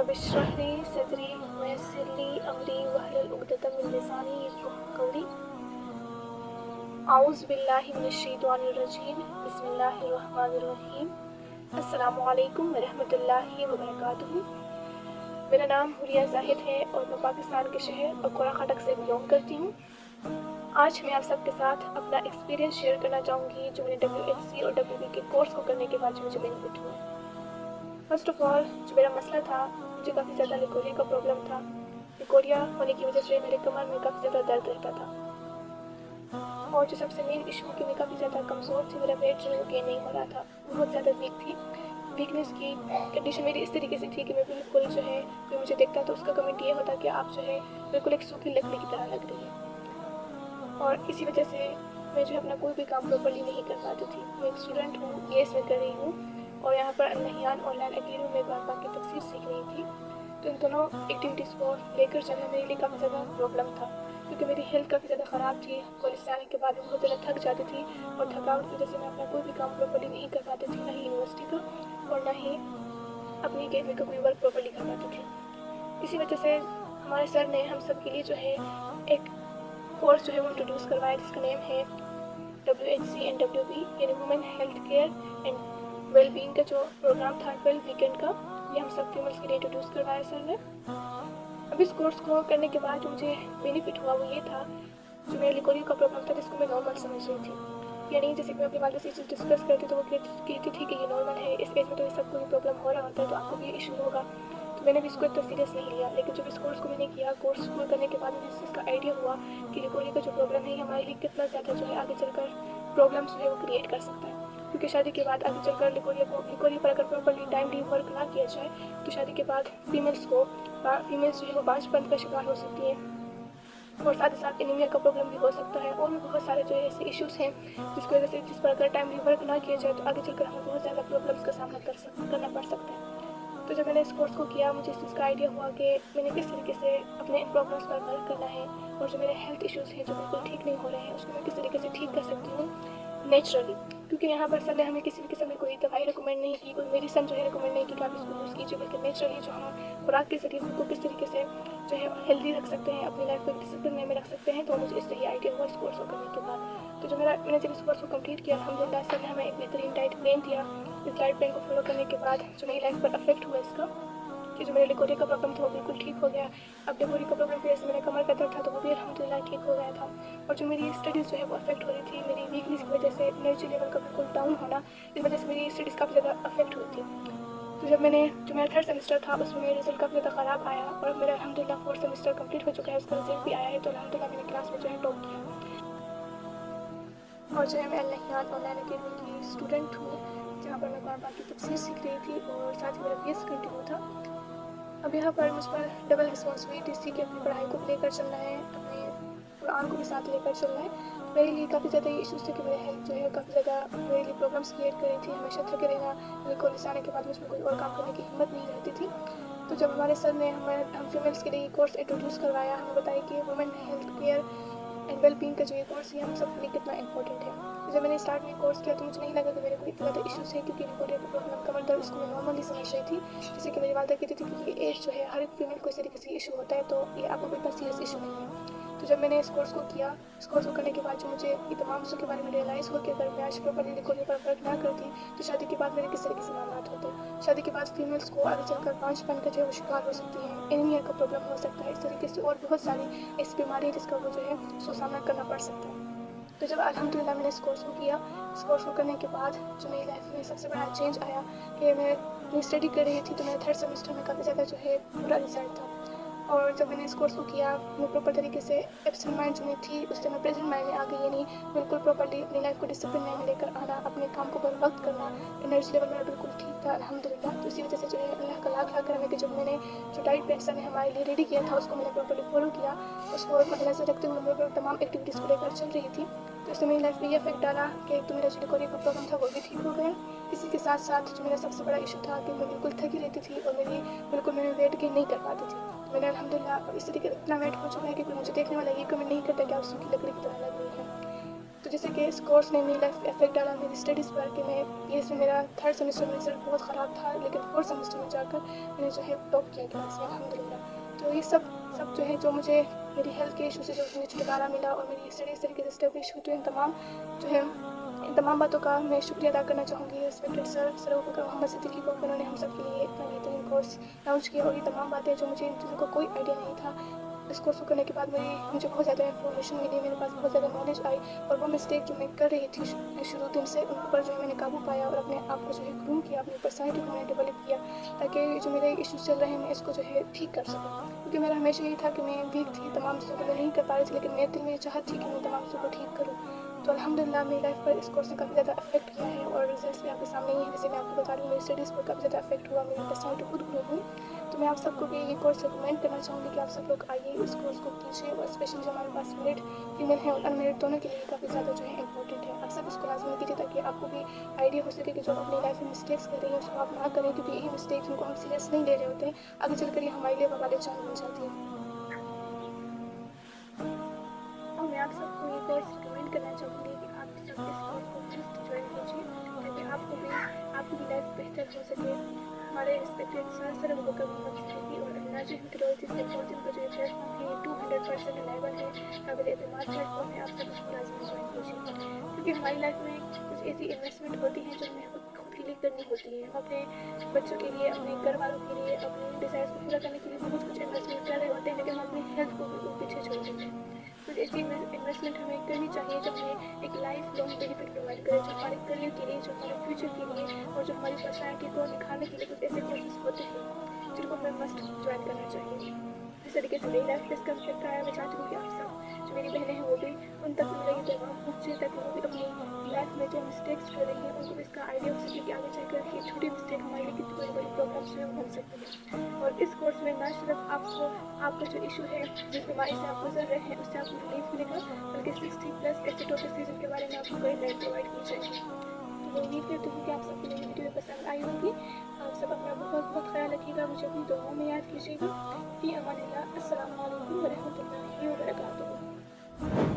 रब इश्रह ली सदरी वयस्सिर ली अमरी वहलुल उक़दतम मिन लिसानी यफ़क़हू क़ौली। औज़ु बिल्लाहि मिनश शैतानिर रजीम। बिस्मिल्लाहिर रहमानिर रहीम। अस्सलामु अलैकुम व रहमतुल्लाहि व बरकातुहू। मेरा नाम हुरिया ज़ाहिद है और मैं पाकिस्तान के शहर अकोला खटक से बिलोंग करती हूँ। आज मैं आप सबके साथ अपना एक्सपीरियंस शेयर करना चाहूँगी जो मैंने WHC और WB के कोर्स को करने के बाद जो मुझे बेनिफिट हुआ। फर्स्ट ऑफ ऑल जो मेरा मसला था, मुझे काफ़ी ज़्यादा लिकोरिया का प्रॉब्लम था। लिकोरिया होने की वजह से मेरे कमर में काफ़ी ज़्यादा दर्द रहता था और जो सबसे मेन इशू कि मैं काफ़ी ज़्यादा कमज़ोर थी, मेरा वेट जो है वो गेन नहीं हो रहा था, बहुत ज़्यादा वीक थी। वीकनेस की कंडीशन मेरी इस तरीके से थी कि मैं बिल्कुल जो है कोई मुझे देखता तो उसका कमेंट ये होता कि आप जो है बिल्कुल एक सूखी लकड़ी की तरह लग रही है। और इसी वजह से मैं जो है अपना कोई भी काम प्रॉपर्ली नहीं कर पाती थी। मैं एक स्टूडेंट हूँ, BS में कर रही हूँ और यहाँ पर अल-नहियान ऑनलाइन अकेडमी में कुरान की तफसीर सीख रही थी। तो इन दोनों एक्टिविटीज़ को लेकर जो है मेरे लिए काफ़ी ज़्यादा प्रॉब्लम था क्योंकि मेरी हेल्थ काफ़ी ज़्यादा ख़राब थी। कॉलेज से आने के बाद मैं बहुत ज़्यादा थक जाती थी और थकावट की वजह से मैं अपना कोई भी काम प्रॉपर्ली नहीं कर पाती थी, ना ही यूनिवर्सिटी का और ना ही अपनी अकेडमी का कोई वर्क प्रॉपर्ली कर पाती थी। इसी वजह से हमारे सर ने हम सब के लिए जो है एक कोर्स जो है वो इंट्रोड्यूस करवाया जिसका नेम है WHC एंड WB यानी women health care and wellbeing का जो प्रोग्राम था 12 वीकेंड का, ये हम सब फीमेल्स के लिए इंट्रोड्यूस करवाया सर ने। अब इस कोर्स को करने के बाद जो मुझे बेनिफिट हुआ वो ये था, जो मेरे लिकोरिया का प्रॉब्लम था जिसको मैं नॉर्मल समझ रही थी, यानी जैसे कि मैं अपनी वालिदा से चीज़ डिस्कस करती तो वो कहती थी कि ये नॉर्मल है, इस एज में तो ये सबको ये प्रॉब्लम हो रहा होता है तो आपको भी ये इशू होगा। तो मैंने भी इसको इतना सीरियस नहीं लिया, लेकिन जब इस कोर्स को मैंने किया, कोर्स पूरा करने के बाद मुझे इस चीज़ का आइडिया हुआ कि लिकोरिया का जो प्रॉब्लम है हमारे लिए कितना ज़्यादा जो है आगे चलकर प्रॉब्लम्स जो है वो क्रिएट कर सकता है। क्योंकि शादी के बाद आगे चलकर लिकोरिया पर अगर प्रॉपर्ली टाइमली वर्क ना किया जाए तो शादी के बाद फीमेल्स जो है वो बांझपन का शिकार हो सकती है और साथ ही साथ एनीमिया का प्रॉब्लम भी हो सकता है और भी बहुत सारे जो है ऐसे इश्यूज़ हैं जिसकी वजह से जिस पर अगर टाइमली वर्क ना किया जाए तो आगे चलकर हमें बहुत ज़्यादा प्रॉब्लम्स का सामना करना पड़ सकता है। तो जब मैंने इस कोर्स को किया मुझे इस चीज़ का आइडिया हुआ कि मैंने किस तरीके से अपने इन प्रॉब्लम्स पर वर्क करना है और जो मेरे हेल्थ इश्यूज़ हैं जो बिल्कुल ठीक नहीं हो रहे हैं उसको मैं किस तरीके से ठीक कर सकती हूँ नेचुरली। क्योंकि यहाँ पर सर ने हमें किसी भी किस्म की कोई दवाई रिकमेंड नहीं की, कोई मेडिसिन जो है रिकमेंड नहीं की कि आप इसको यूज़ कीजिए, बल्कि नेचुरली जो हम खुराक के ज़रिए खुद को किस तरीके से जो है हेल्दी रख सकते हैं, अपनी लाइफ को एक डिसिप्लिन में रख सकते हैं। तो मुझे इससे ही आइडिया हुआ इस कोर्स को करने के बाद। तो जो मैंने जब इस कोर्स को कंप्लीट किया अल्हम्दुलिल्लाह सर ने हमें एक बेहतरीन डाइट प्लान दिया। इस डाइट प्लान को फॉलो करने के बाद जो मेरी लाइफ पर अफेक्ट हुआ इसका कि जो मेरे लिकोरिया का प्रॉब्लम था वो बिल्कुल ठीक हो गया। अब लिकोरिया का प्रॉब्लम की वजह से मेरा कमर का दर्द था तो वो भी अल्हम्दुलिल्लाह ठीक हो गया था। और जो मेरी स्टडीज़ जो है वो अफेक्ट हो रही थी, मेरी वीकनेस की वजह से एनर्जी लेवल का बिल्कुल डाउन होना, इस वजह से मेरी स्टडीज़ काफ़ी ज़्यादा अफेक्ट हुई थी। तो जब जो मेरा थर्ड सेमेस्टर था उसमें मेरा रिजल्ट काफ़ी ज़्यादा ख़राब आया और मेरा अल्हम्दुलिल्लाह फोर्थ सेमेस्टर कंप्लीट हो चुका है, उसका रिजल्ट भी आया है। तो अल्हम्दुलिल्लाह मैंने क्लास में जो है टॉप किया और जो है मैं अल-नहियान ऑनलाइन अकेडमी की स्टूडेंट हूँ जहाँ पर मैं कुरान पाक की तफसीर सीख रही थी और साथ ही मेरा BS कंटिन्यू था। अब यहाँ पर मुझ पर डबल रिस्पॉन्सिबिलिटी थी कि अपनी पढ़ाई को भी लेकर चलना है, अपने कुरान को भी साथ लेकर चलना है। मेरे लिए काफ़ी ज़्यादा ये इशूज़ थे कि मेरे हेल्थ जो है काफ़ी ज़्यादा मेरे लिए प्रॉब्लम्स क्रिएट कर रही थी। हमेशा थके रहना, मेरे कॉलेज आने के बाद मुझ में कोई और काम करने की हिम्मत नहीं रहती थी। तो जब हमारे सर ने हम फीमेल्स के लिए ये कोर्स इंट्रोड्यूस करवाया, हमें बताया कि women health care and wellbeing का जो ये कोर्स है हम सब के लिए कितना इंपॉर्टेंट है। तो जब मैंने स्टार्ट में कोर्स किया तो मुझे नहीं लगा कि मेरे को इतने ज़्यादा इश्यूज़ है, क्योंकि लिकोरिया का प्रॉब्लम कमर दर्द इसको मैं नॉर्मली समझ रही थी। जैसे कि मेरी वालिदा कहती थी कि ये एज जो है हर एक फीमेल को इस तरीके से इशू होता है, तो ये आपको कोई इतना सीरियस इशू नहीं है। तो जब मैंने इस कोर्स को किया, इस कोर्स को करने के बाद जो मुझे ये तमाम चीज़ों के बारे में रियलाइज़ हुआ कि अगर मैं आज प्रॉपर्ली लिकोरिया पर वर्क ना करती तो शादी के बाद मेरे किस तरीके से मामलात होते। शादी के बाद फीमेल्स को आगे चलकर बांझपन का जो है वो शिकार हो सकती है, एनीमिया का प्रॉब्लम हो सकता है, इस तरीके से और बहुत सारी ऐसी बीमारी है जिसका वो जो है उसको सामना करना पड़ सकता है। तो जब अल्हम्दुलिल्लाह मैंने इस कोर्स को किया, इस कोर्स को करने के बाद जो मेरी लाइफ में सबसे बड़ा चेंज आया कि मैं अपनी स्टडी कर रही थी तो मेरा थर्ड सेमेस्टर में काफ़ी ज़्यादा जो है बुरा रिजल्ट था। और जब मैंने इस कोर्स को किया मैं प्रॉपर तरीके से एब्सेंट माइंड जो मैं थी उससे मैं प्रेजेंट माइंड में आ गई, यानी बिल्कुल प्रॉपर्ली अपनी लाइफ को डिसिप्लिन में लेकर आना, अपने काम को बर वक्त करना, एनर्जी लेवल मेरा बिल्कुल ठीक था अल्हम्दुलिल्लाह। तो इसी वजह से जो है अल्लाह का लाख लाख करम है कि जब मैंने जो डाइट प्लान सर ने हमारे लिए रेडी किया था उसको मैंने प्रॉपर्ली फॉलो किया, उसको मद्देनजर रखते हुए मैं तमाम एक्टिविटीज़ को लेकर चल रही थी। तो इससे मेरी लाइफ में ये इफेक्ट डाला कि एक तो मेरा जो लिकोरिया का प्रॉब्लम था वो भी ठीक हो गया। इसी के साथ साथ जो मेरा सबसे बड़ा इशू था कि मैं बिल्कुल थकी रहती थी और मैं वेट गेन नहीं कर पाती थी। तो मैंने अल्हम्दुलिल्लाह अब इस तरीके इतना वेट हो चुका है कि कोई मुझे देखने वाला ये कमेंट नहीं करता कि आप सूखी लकड़ी की तरह लग रही हैं। तो जैसे कि इस कोर्स ने मेरी लाइफ पे इफेक्ट डाला मेरी स्टडीज़ पर कि मैं पीएचडी में मेरा 3rd सेमेस्टर में रिजल्ट बहुत ख़राब था, लेकिन 4th सेमेस्टर में जाकर मैंने जो है टॉप किया क्लास में अल्हम्दुलिल्लाह। तो ये सब जो है जो मुझे मेरी हेल्थ के इशू से जो मुझे छुटकारा मिला और मेरी स्टडी इस तरीके से स्टेब्लिश हुई, तो इन तमाम बातों का मैं शुक्रिया अदा करना चाहूँगी रिस्पेक्टेड सर वफ़ा मोहम्मद सिद्दीकी को, उन्होंने हम सब के लिए इतना बेहतरीन कोर्स लॉन्च किया। और ये तमाम बातें जो मुझे इन चीज़ों का कोई आइडिया नहीं था, इस कोर्स को करने के बाद मुझे बहुत ज़्यादा इन्फॉर्मेशन मिली, मेरे पास बहुत ज़्यादा नॉलेज आई। और वो मिस्टेक जो मैं कर रही थी शुरू दिन से, उन पर जो है मैंने काबू पाया और अपने आप को जो है ग्रूम किया, अपनी पर्सनैलिटी को मैंने डेवलप किया, ताकि जो मेरे इश्यूज चल रहे हैं मैं इसको जो है ठीक कर सकूँ। क्योंकि मेरा हमेशा यही था कि मैं वीक थी, तमाम चीज़ों को मैं नहीं कर पा रही थी, लेकिन मेरे दिल में चाहत थी कि मैं तमाम चीज़ों को ठीक करूँ। तो अल्हम्दुलिल्लाह मेरी लाइफ पर इस कोर्स ने काफ़ी ज़्यादा इफेक्ट किया है और रिजल्ट्स भी आपके सामने ही है। जैसे मैं आपको बता रही हूँ, मेरी स्टडीज़ पर काफ़ी ज़्यादा इफेक्ट हुआ, मेरी पर्सनैलिटी खुद ग्रो हुई। तो मैं आप सबको भी ये कोर्स रिकमेंड करना चाहूँगी कि आप सब लोग आइए, इस कोर्स को कीजिए। और स्पेशली जो हमारे पास मैरिड फीमेल हैं और अनमेरिड दोनों के लिए काफ़ी ज़्यादा जो है इंपॉर्टेंट है। आप सब इसको लाजमी कीजिए, ताकि आपको भी आइडिया हो सके कि जो आप अपनी लाइफ में मिस्टेक्स कर रही हैं उसको आप ना करें, क्योंकि यही मिस्टेक्स जिनको हम सीरियस नहीं ले रहे होते हैं, आगे चलकर ये हमारे लिए वबाल जान बन जाती है। और मैं आप सबको ये कोर्स रिकमेंड करना चाहूँगी कि आप सब इस कोर्स को मस्ट ज्वाइन कीजिए, ताकि आपकी भी लाइफ बेहतर हो सके। हमारे रिस्पेक्टेड सर अबू बकर मोहम्मद सिद्दीकी और नाजिम मेट्रोलॉजी सिम्पोजियम का जो ये प्लेटफॉर्म है, ये 200% रिलायबल है, काबिल एतमाद प्लेटफॉर्म है। आप सब इसको लाजमी ज्वाइन कीजिए, क्योंकि हमारी लाइफ में कुछ ऐसी इन्वेस्टमेंट होती है जो हमें खुद के लिए करनी होती है। हम अपने बच्चों के लिए, अपने घर वालों के लिए, अपने डिज़ायर्स को पूरा करने के लिए बहुत कुछ इन्वेस्टमेंट कर रहे होते हैं, लेकिन हम अपनी हेल्थ को बिल्कुल पीछे छोड़ देते हैं। कुछ ऐसी इन्वेस्टमेंट हमें करनी चाहिए जो हमें एक लाइफ लॉन्ग बेनिफिट प्रोवाइड करे, जो हमारे करियर के लिए, जो हमारे फ्यूचर के लिए और जो हमारी पर्सनैलिटी को निखारने के लिए कुछ ऐसे कोर्सेज होते हैं जिनको हमें मस्ट ज्वाइन करना चाहिए। इस तरीके से मेरी लाइफ पे इसका इफेक्ट आया। मैं चाहती हूँ कि आप सब जो मेरी बहनें हैं वो भी, उन तक भी मेरा ये पैगाम पहुँचे, ताकि वो भी अपनी लाइफ में जो मिस्टेक्स कर रही हैं उनको भी इसका आइडिया हो सके कि आगे चलकर ये छोटी मिस्टेक हमारे लिए कितनी बड़ी बड़ी प्रॉब्लम्स जो है वो बन सकती है। और इस कोर्स में ना सिर्फ आपको आपका जो इशू है, जिस बीमारी से आप गुजर रहे हैं, उससे आपको रिलीफ मिलेगा, बल्कि 60+ ऐसे टॉपिक्स हैं जिनके बारे में आपको गाइडलाइन प्रोवाइड की जाएगी। तो मैं उम्मीद करती हूँ कि आप सबको मेरी वीडियो पसंद आई होगी। आप सब अपना बहुत बहुत ख्याल रखिएगा, मुझे अपनी दुआओं में याद कीजिएगा। फ़ी अमानिल्लाह। अस्सलामु अलैकुम व रहमतुल्लाहि व बरकातुहू।